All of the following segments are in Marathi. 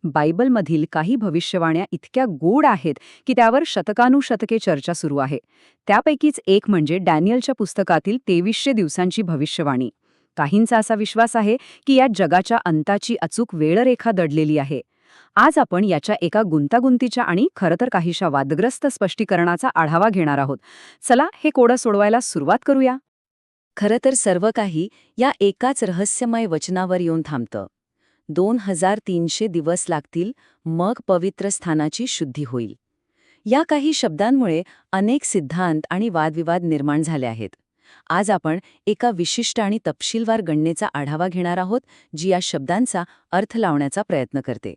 बायबलमधील काही भविष्यवाण्या इतक्या गूढ आहेत की त्यावर शतकानुशतके चर्चा सुरू आहे. त्यापैकीच एक म्हणजे डॅनियलच्या पुस्तकातील 2300 दिवसांची भविष्यवाणी. काहींचा असा विश्वास आहे की या जगाच्या अंताची अचूक वेळरेखा दडलेली आहे. आज आपण याच्या एका गुंतागुंतीच्या आणि खरं तर काहीशा वादग्रस्त स्पष्टीकरणाचा आढावा घेणार आहोत. चला हे कोडं सोडवायला सुरुवात करूया. खरं तर सर्व काही या एकाच रहस्यमय वचनावर येऊन थांबतं. 2300 दिवस लागतील, मग पवित्र स्थानाची शुद्धी होईल. या काही शब्दांमुळे अनेक सिद्धांत आणि वादविवाद निर्माण झाले आहेत. आज आपण एका विशिष्ट आणि तपशीलवार गणनेचा आढावा घेणार आहोत, जी या शब्दांचा अर्थ लावण्याचा प्रयत्न करते.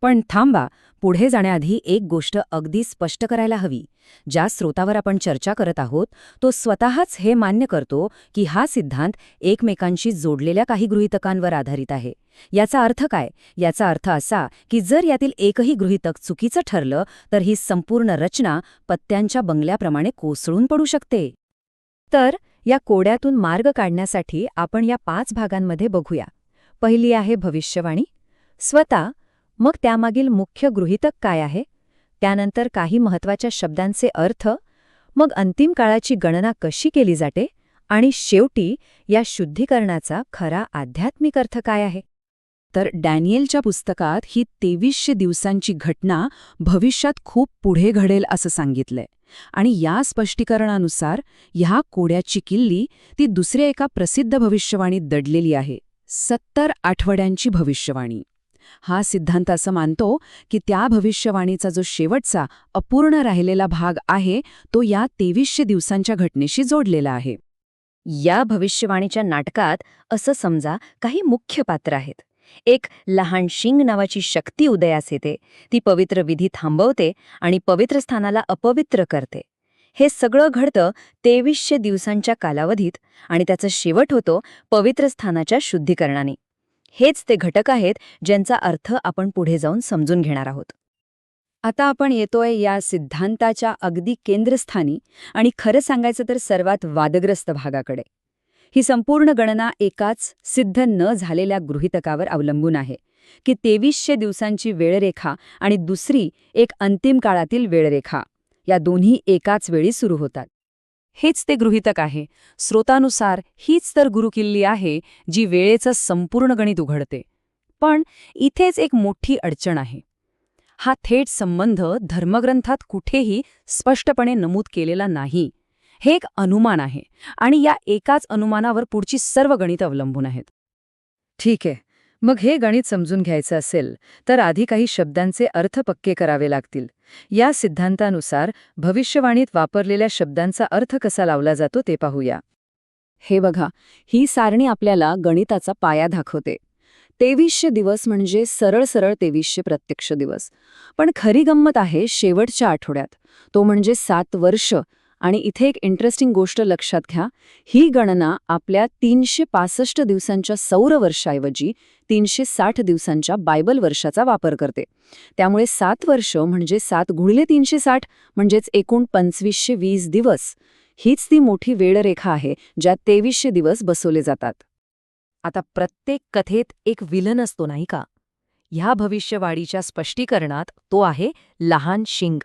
पण थांबा, पुढे जाण्याआधी एक गोष्ट अगदी स्पष्ट करायला हवी. ज्या स्रोतावर आपण चर्चा करत आहोत तो स्वतःच हे मान्य करतो की हा सिद्धांत एकमेकांशी जोडलेल्या काही गृहीतकांवर आधारित आहे. याचा अर्थ काय? याचा अर्थ असा की जर यातील एकही गृहीतक चुकीचं ठरलं तर ही संपूर्ण रचना पत्त्यांच्या बंगल्याप्रमाणे कोसळून पडू शकते. तर या कोड्यातून मार्ग काढण्यासाठी आपण या 5 भागांमध्ये बघूया. पहिली आहे भविष्यवाणी, स्वतः, मग त्यामागील मुख्य गृहीतक काय आहे, त्यानंतर काही महत्त्वाच्या शब्दांचे अर्थ, मग अंतिम काळाची गणना कशी केली जाते, आणि शेवटी या शुद्धीकरणाचा खरा आध्यात्मिक अर्थ काय आहे. तर डॅनियलच्या पुस्तकात ही 2300 दिवसांची घटना भविष्यात खूप पुढे घडेल असं सांगितलंय. आणि या स्पष्टीकरणानुसार ह्या कोड्याची किल्ली ती दुसऱ्या एका प्रसिद्ध भविष्यवाणीत दडलेली आहे, 70 आठवड्यांची भविष्यवाणी. हा सिद्धांत असं मानतो की त्या भविष्यवाणीचा जो शेवटचा अपूर्ण राहिलेला भाग आहे तो या 2300 दिवसांच्या घटनेशी जोडलेला आहे. या भविष्यवाणीच्या नाटकात असं समजा काही मुख्य पात्र आहेत. एक लहान शिंग नावाची शक्ती उदयास येते. ती पवित्र विधी थांबवते आणि पवित्र स्थानाला अपवित्र करते. हे सगळं घडतं 2300 दिवसांच्या कालावधीत आणि त्याचा शेवट होतो पवित्र स्थानाच्या शुद्धीकरणाने. हेच ते घटक आहेत ज्यांचा अर्थ आपण पुढे जाऊन समजून घेणार आहोत. आता आपण येतोय या सिद्धांताच्या अगदी केंद्रस्थानी आणि खरं सांगायचं तर सर्वात वादग्रस्त भागाकडे. ही संपूर्ण गणना एकाच सिद्ध न झालेल्या गृहीतकावर अवलंबून आहे की 2300 दिवसांची वेळरेखा आणि दुसरी एक अंतिम काळातील वेळरेखा या दोन्ही एकाच वेळी सुरू होतात. हेच ते गृहीतक आहे. स्रोतानुसार हीच तर गुरुकिल्ली आहे जी वेळेचं संपूर्ण गणित उघडते. पण इथेच एक मोठी अडचण आहे. हा थेट संबंध धर्मग्रंथात कुठेही स्पष्टपणे नमूद केलेला नाही. हे एक अनुमान आहे आणि या एकाच अनुमानावर पुढची सर्व गणितं अवलंबून आहेत. ठीक आहे, मग हे गणित समजून घ्यायचं असेल तर आधी काही शब्दांचे अर्थ पक्के करावे लागतील. या सिद्धांतानुसार भविष्यवाणीत वापरलेल्या शब्दांचा अर्थ कसा लावला जातो ते पाहूया. हे बघा, ही सारणी आपल्याला गणिताचा पाया दाखवते. 2300 दिवस म्हणजे सरळ सरळ 2300 प्रत्यक्ष दिवस. पण खरी गंमत आहे शेवटच्या आठवड्यात, तो म्हणजे 7 वर्ष. आणि इथे एक इंटरेस्टिंग गोष्ट लक्षात घ्या. ही गणना आपल्या 365 दिवसांच्या सौर वर्षाऐवजी 360 दिवसांच्या बायबल वर्षाचा वापर करते. त्यामुळे 7 वर्ष म्हणजे 7 गुणिले 360 म्हणजेच एकूण 2520 दिवस. हीच ती मोठी वेळरेखा आहे ज्यात 2300 दिवस बसवले जातात. आता प्रत्येक कथेत एक विलन असतो नाही का? ह्या भविष्यवाणीच्या स्पष्टीकरणात तो आहे लहान शिंग.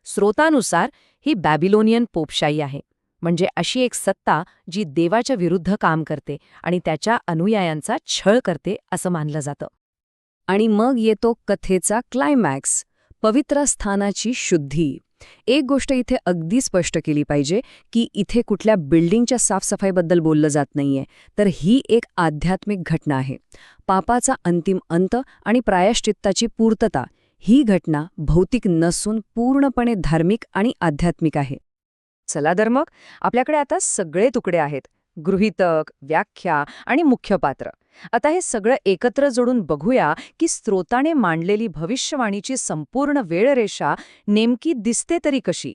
स्रोतानुसार ही बॅबिलोनियन पोपशाही आहे, म्हणजे अशी एक सत्ता जी देवाच्या विरुद्ध काम करते आणि त्याच्या अनुयायांचा छळ करते असं मानलं जातं. आणि मग येतो कथेचा क्लायमॅक्स, पवित्र स्थानाची शुद्धी. एक गोष्ट इथे अगदी स्पष्ट केली पाहिजे की इथे कुठल्या बिल्डिंगच्या साफसफाईबद्दल बोललं जात नाहीये, तर ही एक आध्यात्मिक घटना आहे. पापाचा अंतिम अंत आणि प्रायश्चित्ताची पूर्तता ही घटना भौतिक नसून पूर्णपणे धार्मिक आणि आध्यात्मिक आहे. चला तर मग, आपल्याकडे आता सगळे तुकडे आहेत, गृहीतक, व्याख्या आणि मुख्य पात्र. आता हे सगळं एकत्र जोडून बघूया की स्रोताने मांडलेली भविष्यवाणीची संपूर्ण वेळरेषा नेमकी दिसते तरी कशी.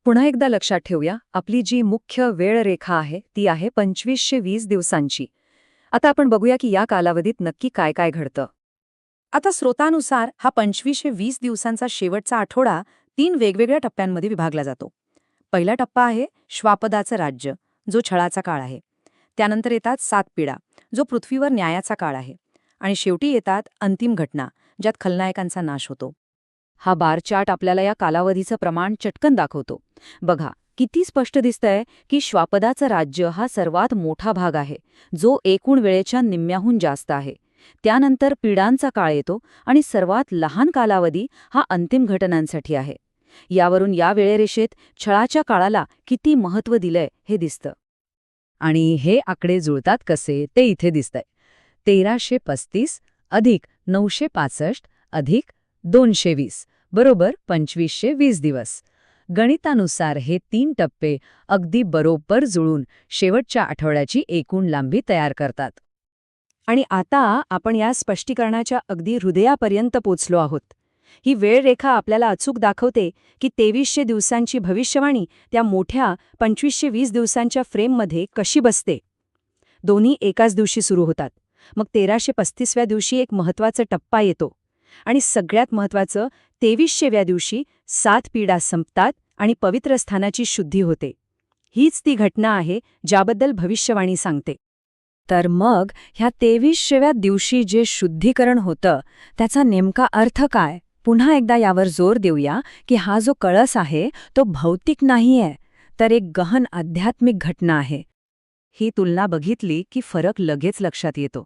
पुन्हा एकदा लक्षात ठेवूया, आपली जी मुख्य वेळरेखा आहे ती आहे 2520 दिवसांची. आता आपण बघूया की या कालावधीत नक्की काय काय घडतं. आता स्रोतानुसार हा 2520 दिवसांचा शेवटचा आठवडा 3 वेगवेगळ्या टप्प्यांमध्ये विभागला जातो. पहिला टप्पा आहे श्वापदाचं राज्य, जो छळाचा काळ आहे. त्यानंतर येतात 7 पिढा, जो पृथ्वीवर न्यायाचा काळ आहे. आणि शेवटी येतात अंतिम घटना, ज्यात खलनायकांचा नाश होतो. हा बार चार्ट आपल्याला या कालावधीचं प्रमाण चटकन दाखवतो. बघा, किती स्पष्ट दिसतंय की श्वापदाचं राज्य हा सर्वात मोठा भाग आहे, जो एकूण वेळेच्या निम्म्याहून जास्त आहे. त्यानंतर पीडांचा काळ येतो आणि सर्वात लहान कालावधी हा अंतिम घटनांसाठी आहे. यावरून या वेळेरेषेत छळाच्या काळाला किती महत्त्व दिलंय हे दिसतं. आणि हे आकडे जुळतात कसे ते इथे दिसतंय. 1335 अधिक 965 अधिक 220 बरोबर 2520 दिवस. गणितानुसार हे 3 टप्पे अगदी बरोबर जुळून शेवटच्या आठवड्याची एकूण लांबी तयार करतात. आणि आता आपण या स्पष्टीकरणाच्या अगदी हृदयापर्यंत पोचलो आहोत. ही वेळरेखा आपल्याला अचूक दाखवते की 2300 दिवसांची भविष्यवाणी त्या मोठ्या 2520 दिवसांच्या फ्रेममध्ये कशी बसते. दोन्ही एकाच दिवशी सुरू होतात. मग 1335व्या दिवशी एक महत्त्वाचा टप्पा येतो. आणि सगळ्यात महत्त्वाचं, 2300व्या दिवशी 7 पीडा संपतात आणि पवित्र स्थानाची शुद्धी होते. हीच ती घटना आहे ज्याबद्दल भविष्यवाणी सांगते. तर मग ह्या 2300व्या दिवशी जे शुद्धीकरण होतं त्याचा नेमका अर्थ काय? पुन्हा एकदा यावर जोर देऊया की हा जो कळस आहे तो भौतिक नाहीये, तर एक गहन आध्यात्मिक घटना आहे. ही तुलना बघितली की फरक लगेच लक्षात येतो.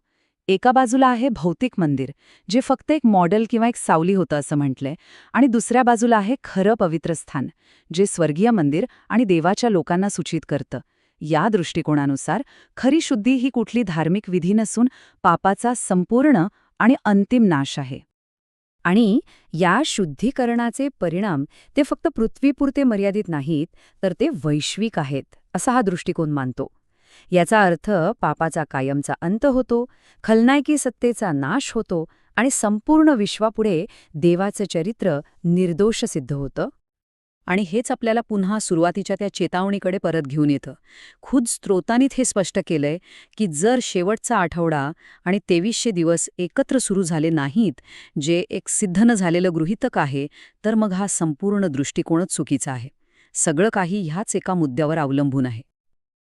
एका बाजूला आहे भौतिक मंदिर, जे फक्त एक मॉडेल किंवा एक सावली होतं असं म्हटलंय, आणि दुसऱ्या बाजूला आहे खरं पवित्र स्थान, जे स्वर्गीय मंदिर आणि देवाच्या लोकांना सूचित करतं. या दृष्टिकोनानुसार खरी शुद्धी ही कुठली धार्मिक विधी नसून पापाचा संपूर्ण आणि अंतिम नाश आहे. आणि या शुद्धीकरणाचे परिणाम ते फक्त पृथ्वीपुरते मर्यादित नाहीत, तर ते वैश्विक आहेत, असा हा दृष्टिकोन मानतो. याचा अर्थ पापाचा कायमचा अंत होतो, खलनायकी सत्तेचा नाश होतो आणि संपूर्ण विश्वापुढे देवाचं चरित्र निर्दोष सिद्ध होतं. आणि हेच आपल्याला पुन्हा सुरुवातीच्या त्या चेतावणीकडे परत घेऊन येतं. खुद स्त्रोतांनीत हे स्पष्ट केलंय की जर शेवटचा आठवडा आणि 2300 दिवस एकत्र सुरू झाले नाहीत, जे एक सिद्ध न झालेलं गृहीतक आहे, तर मग हा संपूर्ण दृष्टिकोनच चुकीचा आहे. सगळं काही ह्याच एका मुद्द्यावर अवलंबून आहे.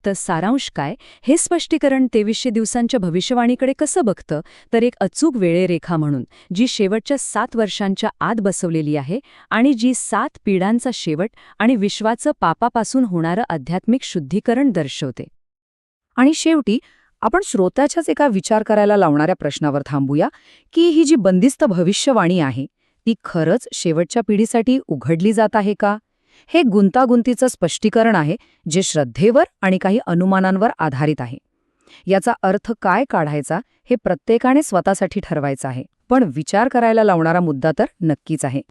तर सारांश काय? हे स्पष्टीकरण 2300 दिवसांच्या भविष्यवाणीकडे कसं बघतं, तर एक अचूक वेळेरेखा म्हणून, जी शेवटच्या 7 वर्षांच्या आत बसवलेली आहे आणि जी 7 पिढ्यांचा शेवट आणि विश्वाचं पापापासून होणारं आध्यात्मिक शुद्धीकरण दर्शवते. आणि शेवटी आपण श्रोत्याच्याच एका विचार करायला लावणाऱ्या प्रश्नावर थांबूया की ही जी बंदिस्त भविष्यवाणी आहे ती खरंच शेवटच्या पिढीसाठी उघडली जात आहे का? हे गुंतागुंतीचं स्पष्टीकरण आहे, जे श्रद्धेवर आणि काही अनुमानांवर आधारित आहे. याचा अर्थ काय काढायचा हे प्रत्येकाने स्वतःसाठी ठरवायचं आहे, पण विचार करायला लावणारा मुद्दा तर नक्कीच आहे.